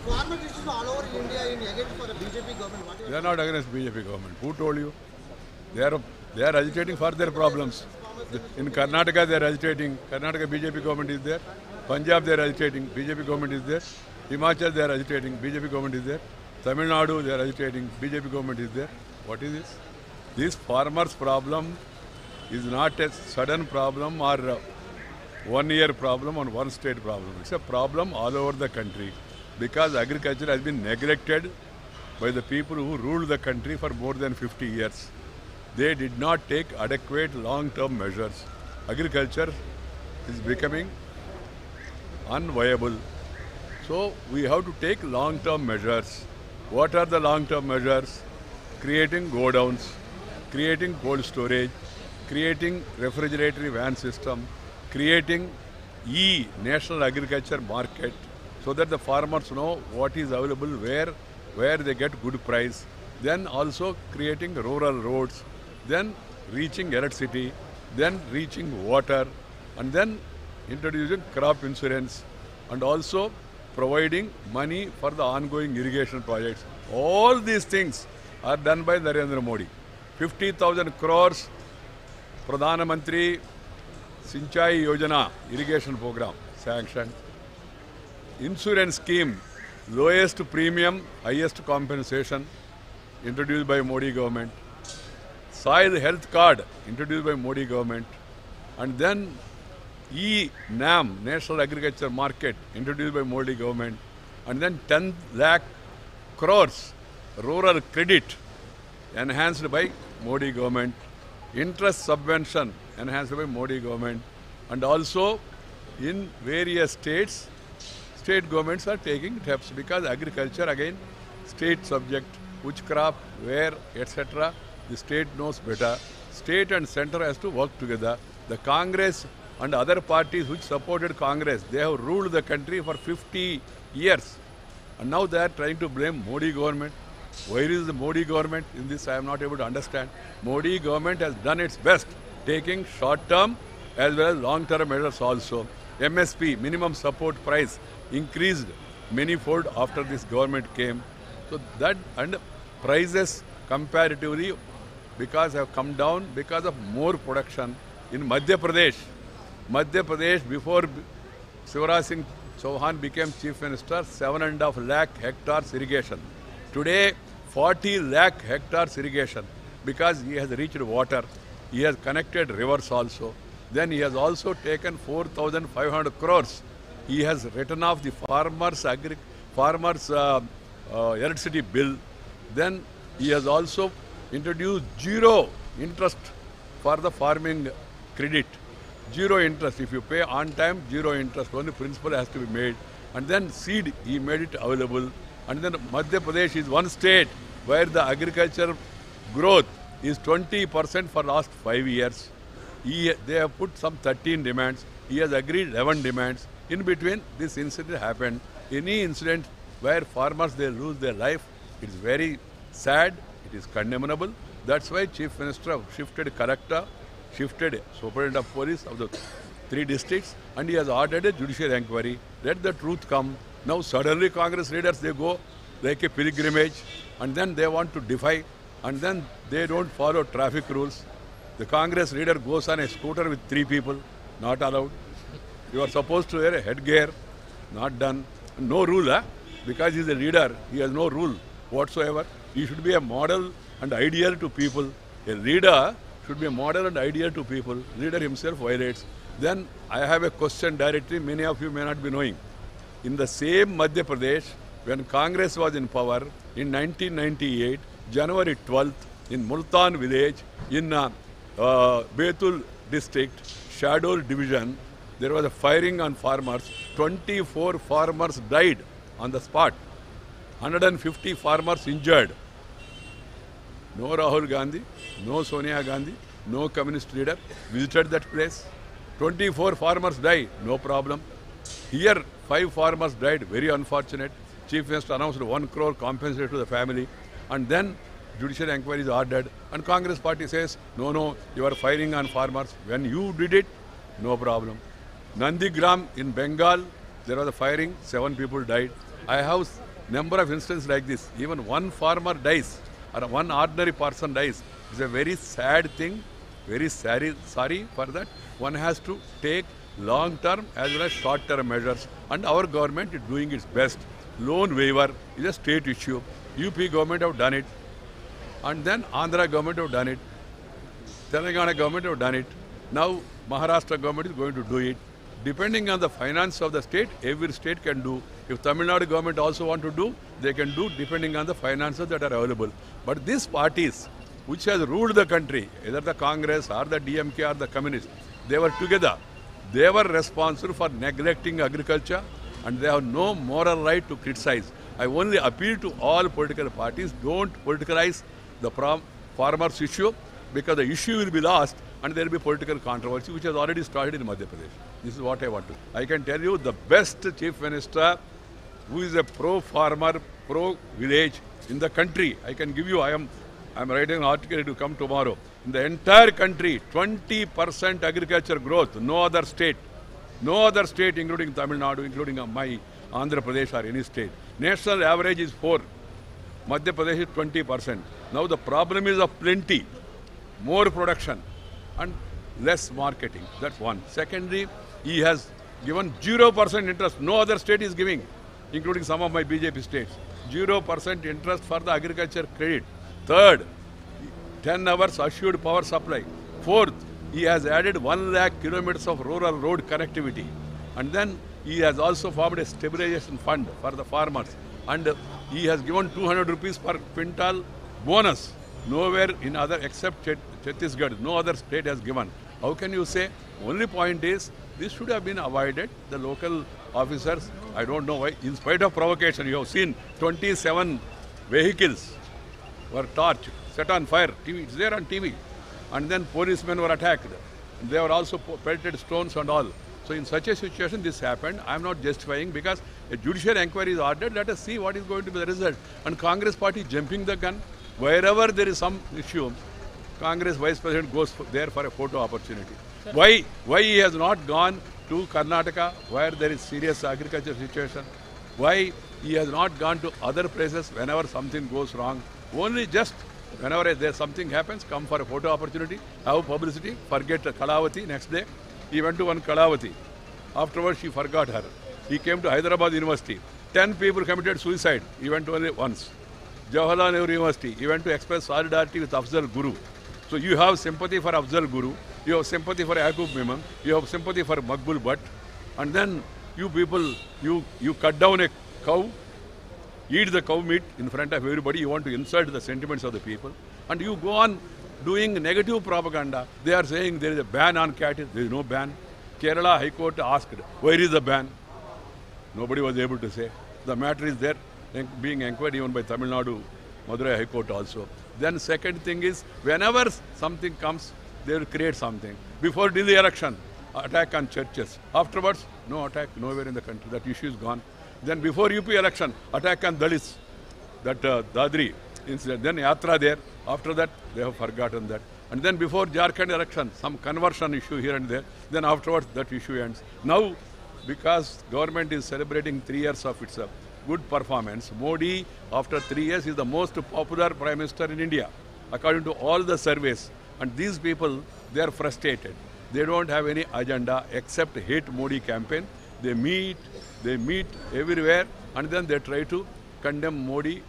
Farmers issues all over India in against for the BJP government. What They are not against BJP government. Who told you? They are agitating for their problems. In Karnataka they are agitating. Karnataka BJP government is there. Punjab they are agitating. BJP government is there. Himachal they are agitating. BJP government is there. Tamil Nadu they are agitating. BJP government is there. What is this? This farmers' problem is not a sudden problem or 1 year problem or one state problem. It's a problem all over the country because agriculture has been neglected by the people who ruled the country for more than 50 years. They did not take adequate long-term measures. Agriculture is becoming unviable. So we have to take long-term measures. What are the long-term measures? Creating godowns, creating cold storage, creating refrigerator van system, creating National Agriculture Market so that the farmers know what is available where they get good price. Then also creating rural roads, then reaching electricity, then reaching water, and then introducing crop insurance, and also providing money for the ongoing irrigation projects. All these things are done by Narendra Modi. 50,000 crores Pradhana Mantri Sinchai Yojana irrigation program sanctioned. Insurance scheme, lowest premium, highest compensation introduced by Modi government. Soil health card introduced by Modi government. And then NAM, National Agriculture Market, introduced by Modi government. And then 10 lakh crores rural credit enhanced by Modi government. Interest subvention enhanced by Modi government. And also in various states, state governments are taking steps because agriculture again state subject, which crop, where, etc. The state knows better. State and center has to work together. The Congress and other parties which supported Congress, they have ruled the country for 50 years. And now they are trying to blame Modi government. Where is the Modi government in this? I am not able to understand. Modi government has done its best, taking short-term as well as long-term measures also. MSP, minimum support price, increased manyfold after this government came. So that and prices comparatively because have come down because of more production. In Madhya Pradesh before Shivraj Singh Chauhan became Chief Minister, 7.5 lakh hectares irrigation. Today, 40 lakh hectares irrigation because he has reached water. He has connected rivers also. Then he has also taken 4,500 crores. He has written off the farmers' electricity bill. Then he has also introduced zero interest for the farming credit. Zero interest. If you pay on time, zero interest. Only principal has to be made. And then seed, he made it available. And then Madhya Pradesh is one state where the agriculture growth is 20% for last 5 years. They have put some 13 demands. He has agreed 11 demands. In between, this incident happened. Any incident where farmers, they lose their life, it is very sad, it is condemnable. That's why Chief Minister shifted collector, shifted superintendent of police of the 3 districts, and he has ordered a judicial inquiry. Let the truth come. Now suddenly Congress leaders, they go like a pilgrimage, and then they want to defy, and then they don't follow traffic rules. The Congress leader goes on a scooter with 3 people, not allowed. You are supposed to wear a headgear, not done. No rule, because he is a leader, he has no rule whatsoever. He should be a model and ideal to people. A leader should be a model and ideal to people. Leader himself violates. Then I have a question directly, many of you may not be knowing. In the same Madhya Pradesh, when Congress was in power in 1998, January 12th, in Multan village, in Betul district, Shadol division, there was a firing on farmers. 24 farmers died on the spot. 150 farmers injured. No Rahul Gandhi, no Sonia Gandhi, no communist leader visited that place. 24 farmers died, no problem. Here, 5 farmers died, very unfortunate. Chief Minister announced 1 crore compensation to the family. And then judicial inquiry is ordered. And Congress party says, no, you are firing on farmers. When you did it, no problem. Nandigram in Bengal, there was a firing, 7 people died. I have number of instances like this. Even one farmer dies or one ordinary person dies. It's a very sad thing, very sorry for that. One has to take long-term as well as short-term measures, and our government is doing its best. Loan waiver is a state issue. UP government have done it, and then Andhra government have done it. Telangana government have done it. Now Maharashtra government is going to do it. Depending on the finance of the state, every state can do. If Tamil Nadu government also want to do, they can do depending on the finances that are available. But these parties which has ruled the country, either the Congress or the DMK or the Communists, they were together. They were responsible for neglecting agriculture, and they have no moral right to criticize. I only appeal to all political parties, don't politicize the farmers' issue, because the issue will be lost and there will be political controversy, which has already started in Madhya Pradesh. This is what I want to. I can tell you the best chief minister who is a pro-farmer, pro-village in the country. I can give you, I'm writing an article to come tomorrow. In the entire country, 20% agriculture growth, no other state, including Tamil Nadu, including my Andhra Pradesh or any state. National average is 4. Madhya Pradesh is 20%. Now the problem is of plenty, more production and less marketing. That's one. Secondly, he has given 0% interest. No other state is giving, including some of my BJP states. 0% interest for the agriculture credit. Third, 10 hours assured power supply. Fourth, he has added 1 lakh kilometers of rural road connectivity. And then he has also formed a stabilization fund for the farmers. And he has given 200 rupees per quintal bonus. Nowhere in other except Chhattisgarh, no other state has given. How can you say? Only point is, this should have been avoided. The local officers, I don't know why, in spite of provocation, you have seen 27 vehicles were torched, set on fire. TV, it's there on TV. And then policemen were attacked. They were also pelted stones and all. So in such a situation, this happened. I am not justifying, because a judicial inquiry is ordered. Let us see what is going to be the result. And Congress party jumping the gun. Wherever there is some issue, Congress Vice President goes there for a photo opportunity. Why he has not gone to Karnataka, where there is serious agriculture situation? Why he has not gone to other places whenever something goes wrong? Only just whenever there something happens, come for a photo opportunity, have publicity, forget Kalavati next day. He went to one Kalavati. Afterwards, she forgot her. He came to Hyderabad University. 10 people committed suicide. He went only once. Jawaharlal Nehru University. He went to express solidarity with Afzal Guru. So you have sympathy for Afzal Guru. You have sympathy for Yaqub Memon. You have sympathy for Makbul Bhatt. And then you people, you cut down a cow, eat the cow meat in front of everybody. You want to insult the sentiments of the people. And you go on doing negative propaganda. They are saying there is a ban on cattle. There is no ban. Kerala High Court asked, where is the ban? Nobody was able to say. The matter is there, being inquired even by Tamil Nadu, Madurai High Court also. Then second thing is, whenever something comes, they will create something. Before Delhi election, attack on churches. Afterwards, no attack nowhere in the country. That issue is gone. Then before UP election, attack on Dalits. That Dadri incident. Then Yatra there. After that, they have forgotten that. And then before Jharkhand election, some conversion issue here and there. Then afterwards, that issue ends. Now, because government is celebrating 3 years of its good performance, Modi, after 3 years, is the most popular Prime Minister in India, according to all the surveys. And these people, they are frustrated. They don't have any agenda except hate Modi campaign. They meet everywhere, and then they try to condemn Modi,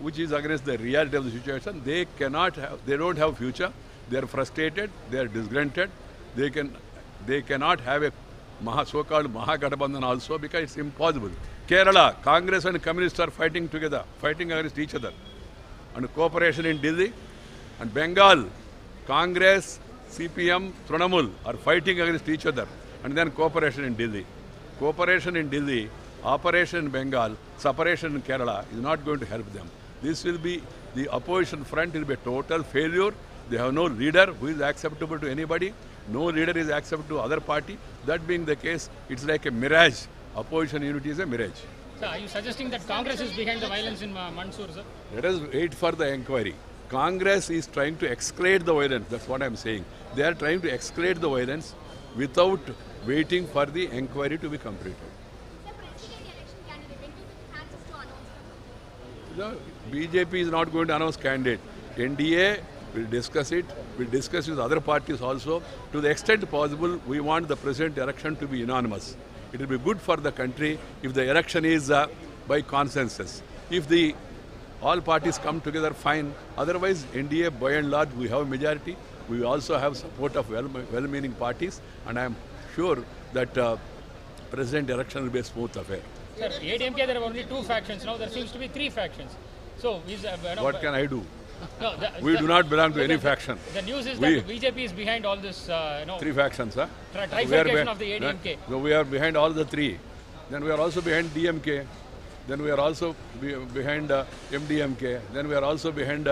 which is against the reality of the situation. They don't have future. They are frustrated. They are disgruntled. They cannot have a so-called Mahagathbandhan also, because it's impossible. Kerala, Congress and Communists are fighting together, fighting against each other. And cooperation in Delhi. And Bengal, Congress, CPM, Trinamool are fighting against each other. And then cooperation in Delhi. Cooperation in Delhi, operation in Bengal, separation in Kerala is not going to help them. This will be, the opposition front will be a total failure. They have no leader who is acceptable to anybody. No leader is acceptable to other party. That being the case, it's like a mirage. Opposition unity is a mirage. Sir, are you suggesting that Congress is behind the violence in Mandsaur, sir? Let us wait for the inquiry. Congress is trying to escalate the violence. That's what I'm saying. They are trying to escalate the violence without waiting for the inquiry to be completed. The president election candidate, when do you think chances to The BJP is not going to announce candidate. NDA will discuss it. We'll discuss with other parties also. To the extent possible, we want the president election to be unanimous. It will be good for the country if the election is by consensus. If all parties come together, fine. Otherwise, NDA, by and large, we have a majority. We also have support of well-meaning parties, and I am sure that president election will be a smooth affair. Sir, ADMK, there are only 2 factions. Now there seems to be 3 factions. So, What can I do? No, We do not belong to any faction. The news is that BJP is behind all this, 3 factions, huh? trifurcation of the ADMK. So we are behind all the 3. Then we are also behind DMK. Then we are also behind MDMK. Then we are also behind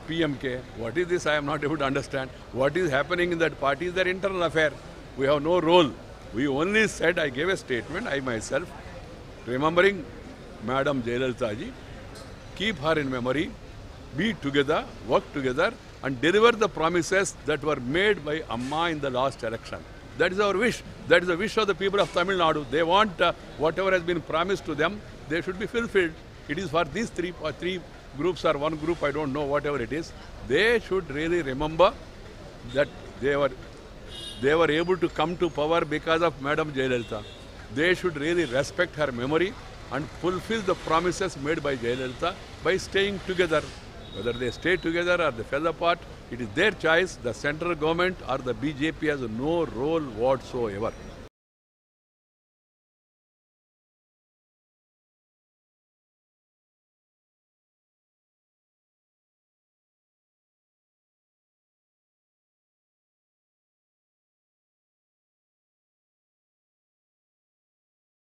PMK. What is this? I am not able to understand. What is happening in that party is their internal affair. We have no role. We only said, I gave a statement, I myself, remembering Madam Jayalalitha ji, keep her in memory, be together, work together, and deliver the promises that were made by Amma in the last election. That is our wish. That is the wish of the people of Tamil Nadu. They want whatever has been promised to them, they should be fulfilled. It is for these three groups or one group, I don't know, whatever it is. They should really remember that they were able to come to power because of Madam Jayalalitha. They should really respect her memory and fulfill the promises made by Jayalalitha by staying together. Whether they stay together or they fell apart, it is their choice. The central government or the BJP has no role whatsoever.